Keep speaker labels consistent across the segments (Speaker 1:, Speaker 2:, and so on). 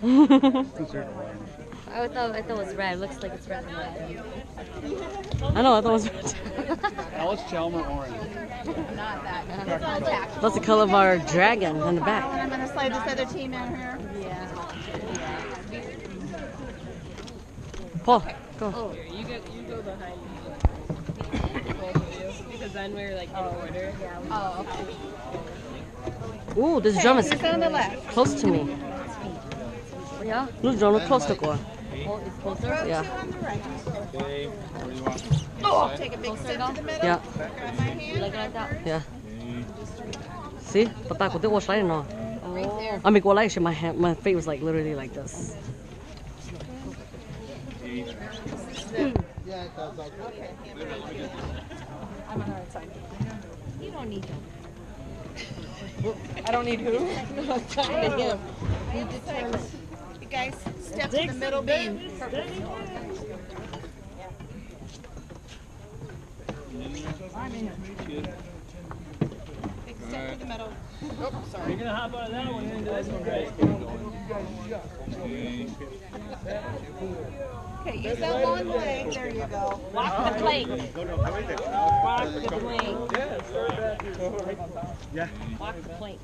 Speaker 1: What? I thought it was red. It looks like it's red and red.
Speaker 2: I know, I thought it was red.
Speaker 3: That was Chalmer orange.
Speaker 4: Not that. It's not tactical.
Speaker 2: That's the color of our dragon in the back.
Speaker 4: I'm going to slide this other team in here.
Speaker 1: Yeah.
Speaker 2: Paul, go.
Speaker 5: Oh, you go behind me. Both of you. Because then we're like in order.
Speaker 4: Oh, okay.
Speaker 2: Ooh, this drum is
Speaker 4: Who's on the left?
Speaker 2: close to me.
Speaker 1: Yeah?
Speaker 2: This drum is close to go.
Speaker 1: Oh, it's closer?
Speaker 2: Yeah.
Speaker 4: Two on the right.
Speaker 3: Okay, where do you want?
Speaker 4: Take a big step to the middle.
Speaker 2: Yeah.
Speaker 4: Grab my hand.
Speaker 1: Like that?
Speaker 2: Yeah. See? But I was sliding on.
Speaker 4: Right there.
Speaker 2: I mean, go like my feet was like literally like this.
Speaker 4: I'm on the right side.
Speaker 1: You don't need them.
Speaker 5: I don't need who? I'm talking to him.
Speaker 4: You guys, step to the middle beam. Big step to the middle. Oh, sorry.
Speaker 5: You're gonna hop out of that one into this one, right?
Speaker 4: Okay, use that long leg. There you go.
Speaker 1: Walk the plank.
Speaker 5: Walk the plank.
Speaker 3: Yeah.
Speaker 1: Walk the plank.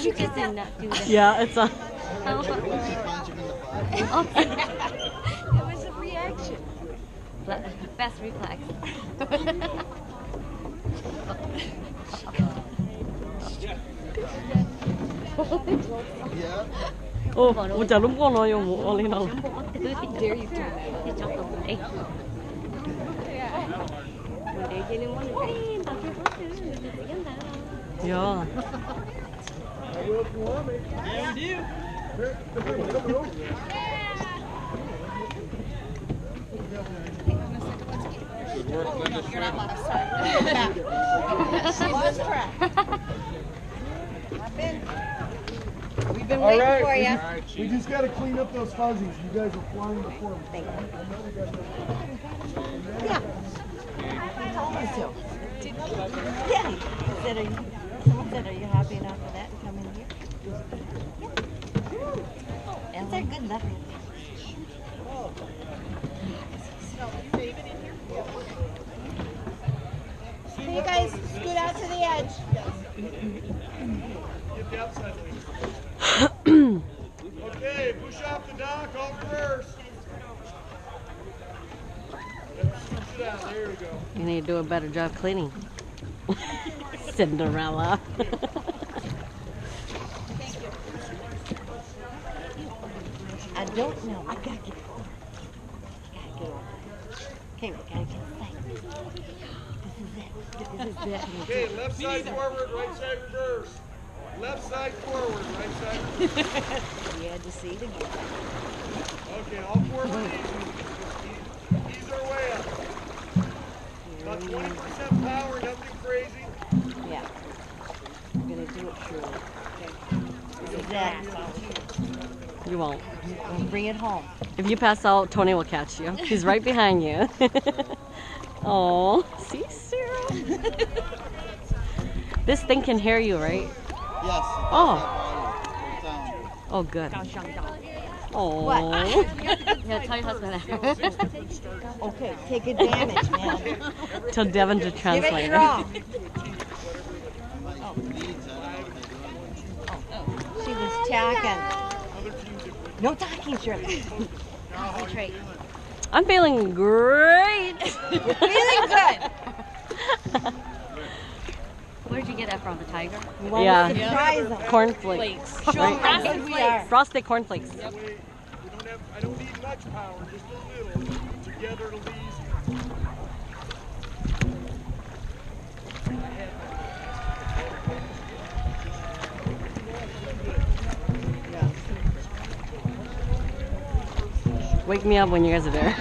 Speaker 1: You just did not do that.
Speaker 2: Yeah, it's a.
Speaker 1: It was a reaction. Best reflex.
Speaker 2: Oh,我就諗講我用我呢度。
Speaker 1: Dare you do that? You jumped over me. One day didn't want to rain, but you want to.
Speaker 2: Yeah.
Speaker 5: Yeah, we do.
Speaker 3: Good work, Linda.
Speaker 4: You're not lost. Sorry. Lost track. Hop in.
Speaker 1: We've been
Speaker 6: All
Speaker 1: waiting
Speaker 6: right,
Speaker 1: for you.
Speaker 6: we just got to clean up those fuzzies. You guys are flying before me.
Speaker 1: Thank you.
Speaker 4: Yeah.
Speaker 1: Yeah. Someone said, are you happy enough for that and come in here? Yeah. It's a good level.
Speaker 4: Hey, you guys, scoot out to the edge.
Speaker 6: Get the outside lead. Okay, push off the dock off first. Push it out. There we go.
Speaker 2: You need to do a better job cleaning. Cinderella.
Speaker 1: I don't know. I gotta get over. Okay, we gotta get safe. This is it.
Speaker 6: Okay, left side forward, right side reverse. Left side forward, right side reverse.
Speaker 1: You had to see it again.
Speaker 6: Okay, all four of these. Ease our way up. About 20% power, nothing crazy.
Speaker 1: Yeah. I'm gonna do it surely. Okay. This is it.
Speaker 2: You won't.
Speaker 1: We'll bring it home.
Speaker 2: If you pass out, Tony will catch you. He's right behind you. Oh, see, Sarah? This thing can hear you, right?
Speaker 3: Yes.
Speaker 2: Oh. Oh, good. Oh.
Speaker 1: Yeah, tell your husband that. Okay, take advantage, man.
Speaker 2: Tell Devin to
Speaker 1: Give it
Speaker 2: translate
Speaker 1: your all. She was talking. No talking, Shirley. Concentrate.
Speaker 2: I'm feeling great.
Speaker 1: Feeling good. Where'd you get that from? The tiger?
Speaker 2: Yeah.
Speaker 1: Surprise them.
Speaker 2: Cornflakes.
Speaker 1: Show them how good we are.
Speaker 2: Frosted cornflakes.
Speaker 6: I don't need much power, just a little. Together it'll be easier.
Speaker 2: Wake me up when you guys are there.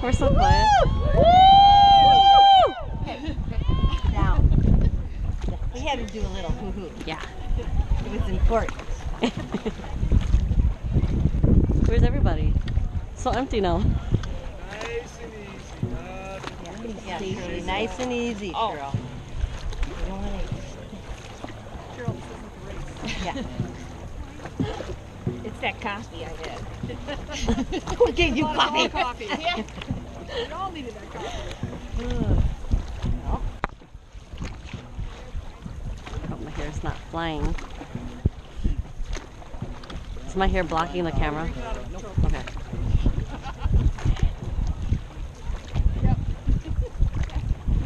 Speaker 2: We're so quiet.
Speaker 1: Down. We had to do a little hoo-hoo.
Speaker 2: Yeah.
Speaker 1: Court.
Speaker 2: Where's everybody? So empty now.
Speaker 6: Nice and easy.
Speaker 1: Yeah, Stacy, nice and easy, Cheryl. You don't wanna- Yeah.
Speaker 4: It's that coffee I had.
Speaker 1: Who gave you coffee?
Speaker 4: Coffee. Yeah. We all needed that coffee.
Speaker 2: I hope my hair's not flying. Is my hair blocking the camera? Okay.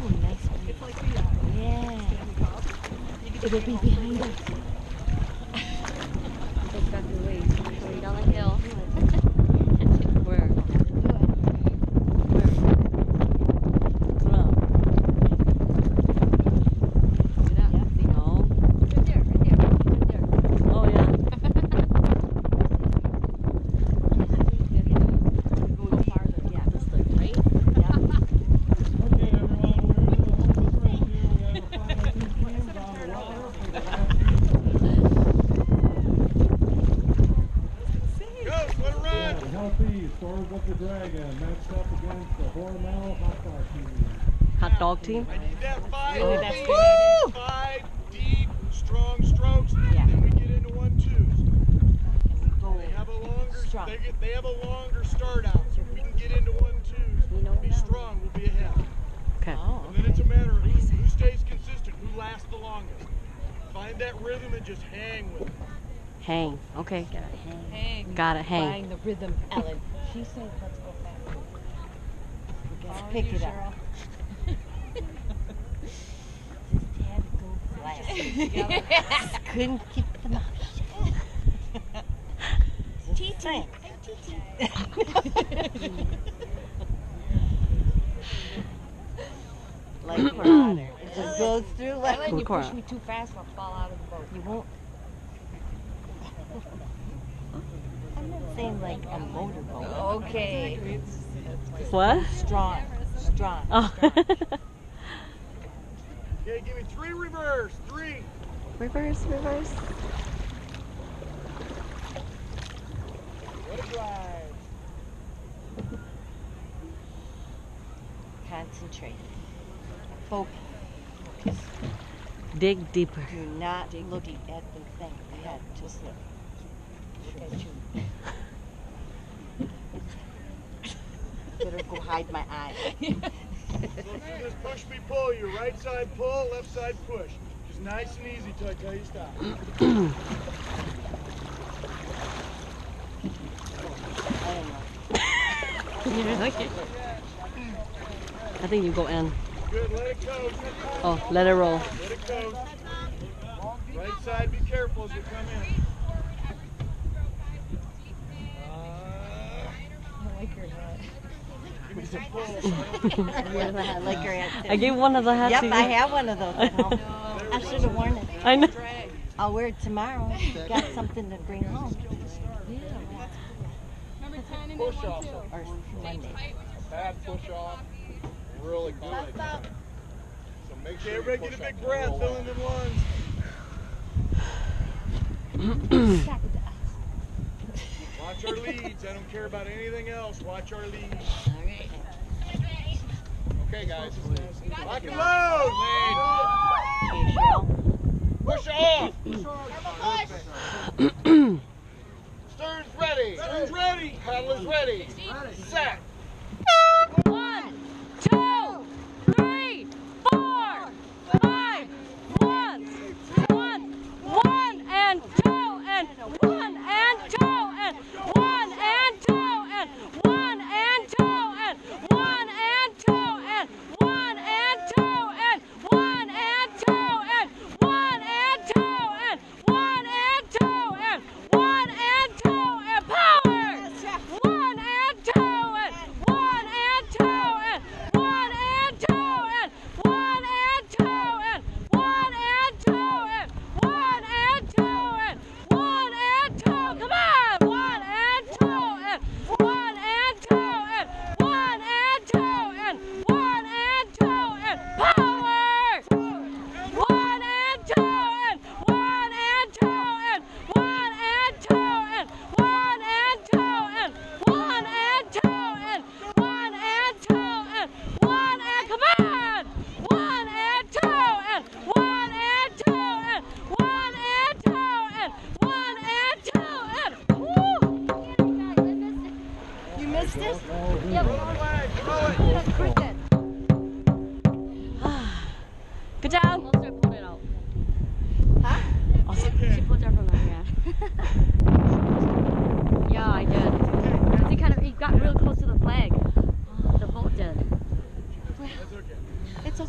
Speaker 1: Oh, nice.
Speaker 4: It's like the
Speaker 1: Yeah.
Speaker 4: Stanley Cup.
Speaker 1: It'll be behind us.
Speaker 2: Just got to wait. Way down the hill. Where? Oh yeah.
Speaker 7: Healthy, Stars of the Dragon, matched up against the Hormel hot dog team.
Speaker 2: Hot dog team?
Speaker 6: I need that five,
Speaker 1: Oh, that's
Speaker 6: deep,
Speaker 1: good.
Speaker 6: 5 deep, strong strokes.
Speaker 1: Yeah.
Speaker 6: Then we get into 1-2s.
Speaker 1: Go
Speaker 6: They have a longer,
Speaker 1: strong.
Speaker 6: they have a longer start out. So if we can get into 1-2s, be strong, we'll be ahead.
Speaker 2: Okay.
Speaker 1: Oh,
Speaker 6: And then it's a matter of who stays consistent, who lasts the longest. Find that rhythm and just hang with it.
Speaker 2: Hang. Okay.
Speaker 1: hang.
Speaker 2: Got it. Hang.
Speaker 1: Find the rhythm, Ellen. She said, let's go fast. Let's pick it up. Just had to go fast. Couldn't keep the mouth shut. T-T. Like for honor. It just goes through like
Speaker 2: Ellen,
Speaker 1: when
Speaker 2: you
Speaker 1: you
Speaker 2: push
Speaker 1: push me too fast, I'll fall out of the boat. You won't. I'm not saying like a motorboat. Okay.
Speaker 2: What?
Speaker 1: Strong. Strong.
Speaker 2: Oh.
Speaker 6: Okay, give me 3 reverse. 3.
Speaker 2: Reverse, reverse.
Speaker 6: Let it drive.
Speaker 1: Concentrate. Focus.
Speaker 2: Dig deeper.
Speaker 1: Do not look at the thing. Yeah, just look. Look at you. Better go hide my eye.
Speaker 6: So if you just push me, pull. Your right side pull, left side push. Just nice and easy till I tell you stop.
Speaker 2: I think you go in.
Speaker 6: Good, let it go.
Speaker 2: Oh, let it roll.
Speaker 6: Let it go. Right side, be careful as you come in. Give me some pull.
Speaker 1: I like her hat
Speaker 2: I gave one of the hats
Speaker 1: Yep,
Speaker 2: to you.
Speaker 1: I have one of those at home. I should have worn it.
Speaker 2: I know.
Speaker 1: I'll wear it tomorrow. Got something to bring home.
Speaker 3: Push off.
Speaker 1: Or Monday.
Speaker 3: Bad push off. Really good. So make
Speaker 6: Okay,
Speaker 3: sure you
Speaker 6: everybody
Speaker 3: push
Speaker 6: get a big
Speaker 3: up
Speaker 6: breath,
Speaker 3: real
Speaker 6: fill
Speaker 3: well.
Speaker 6: in them lungs. Watch our leads. I don't care about anything else. Watch our leads.
Speaker 3: Okay, guys.
Speaker 6: Lock and load.
Speaker 1: Okay, Cheryl.
Speaker 3: Push off. Stern's ready.
Speaker 6: Stern's ready.
Speaker 3: Paddle is ready. Set.
Speaker 2: 1, 2, 3, 4, 5. 1, 1, and 2, and 1, and 2, and 1, and 2, and 1, and 2, and 1, and 2, and 1, and 2, and 1, and 2, and 1, and 2, and 1, and 2, and 1, and 2, and power! 1 and 2 and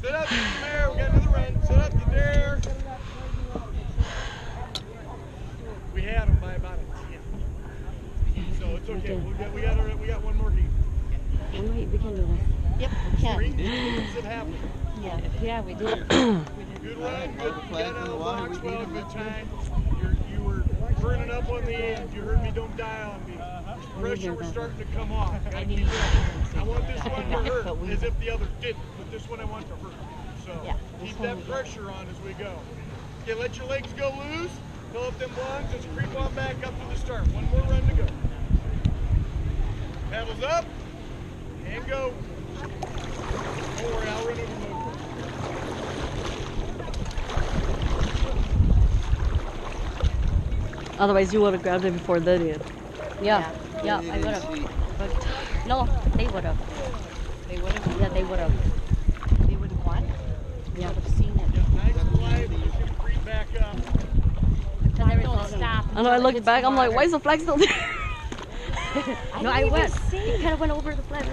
Speaker 6: Sit up, get there. We got another run. Sit up, get there. We had them by about a 10. So it's okay. We got one more heat.
Speaker 2: We can do this.
Speaker 1: Yep, we can.
Speaker 6: Three things that happen.
Speaker 1: Yeah.
Speaker 2: Yeah, we did.
Speaker 6: Good run, good. You got out of the box well, good time. You were burning up on the end. You heard me, don't die on me. Pressure was starting to come off. I want this one to hurt as if the other didn't, but this one I want to hurt. So keep that pressure on as we go. Okay, let your legs go loose. Fill up them lungs. Let's creep on back up to the start. One more run to go. Paddles up and go. Don't worry, I'll run over the motor.
Speaker 2: Otherwise, you would have grabbed it before they did. Yeah, I would have. But no, they would have.
Speaker 1: They would have.
Speaker 2: Yeah, they would have.
Speaker 1: They would have won.
Speaker 2: Yeah.
Speaker 1: Would have seen it.
Speaker 6: Yep, nice and light. We're just gonna creep back up.
Speaker 2: Don't stop. I know. I looked back. I'm like, why is the flag still there? No, I went. It kind of went over the flag.